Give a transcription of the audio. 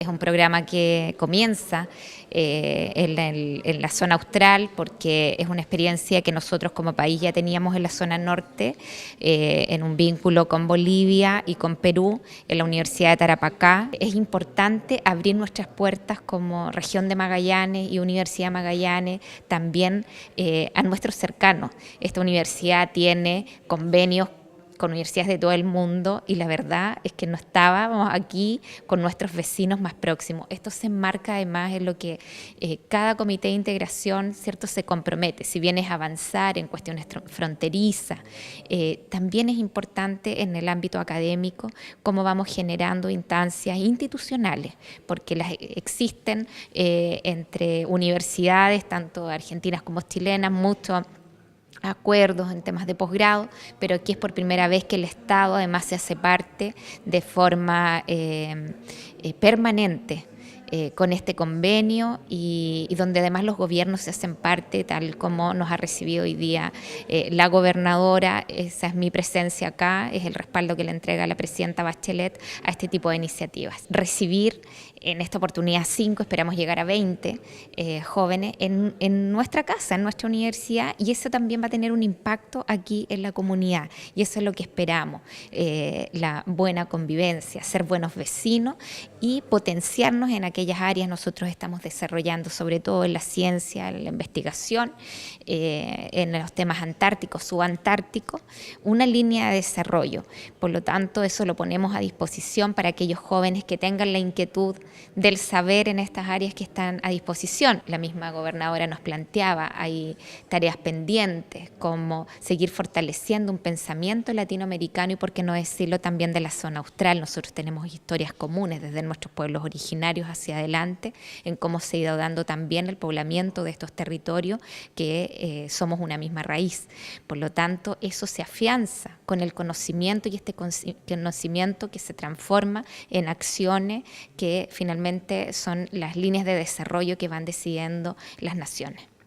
Es un programa que comienza en la zona austral porque es una experiencia que nosotros como país ya teníamos en la zona norte, en un vínculo con Bolivia y con Perú, en la Universidad de Tarapacá. Es importante abrir nuestras puertas como región de Magallanes y Universidad de Magallanes también a nuestros cercanos. Esta universidad tiene convenios con universidades de todo el mundo y la verdad es que no estábamos aquí con nuestros vecinos más próximos. Esto se enmarca además en lo que cada comité de integración, ¿cierto?, se compromete. Si bien es avanzar en cuestiones fronterizas, también es importante en el ámbito académico cómo vamos generando instancias institucionales, porque las existen entre universidades, tanto argentinas como chilenas, mucho acuerdos en temas de posgrado, pero aquí es por primera vez que el Estado además se hace parte de forma permanente con este convenio y donde además los gobiernos se hacen parte, tal como nos ha recibido hoy día la gobernadora. Esa es mi presencia acá, es el respaldo que le entrega la presidenta Bachelet a este tipo de iniciativas. Recibir en esta oportunidad 5, esperamos llegar a 20 jóvenes en nuestra casa, en nuestra universidad, y eso también va a tener un impacto aquí en la comunidad, y eso es lo que esperamos, la buena convivencia, ser buenos vecinos y potenciarnos en aquellas áreas. Nosotros estamos desarrollando, sobre todo en la ciencia, en la investigación, en los temas antárticos, subantárticos, una línea de desarrollo. Por lo tanto, eso lo ponemos a disposición para aquellos jóvenes que tengan la inquietud del saber en estas áreas que están a disposición. La misma gobernadora nos planteaba, hay tareas pendientes como seguir fortaleciendo un pensamiento latinoamericano y, por qué no decirlo, también de la zona austral. Nosotros tenemos historias comunes desde nuestros pueblos originarios hacia adelante en cómo se ha ido dando también el poblamiento de estos territorios, que somos una misma raíz. Por lo tanto, eso se afianza con el conocimiento y este conocimiento que se transforma en acciones que finalmente son las líneas de desarrollo que van decidiendo las naciones.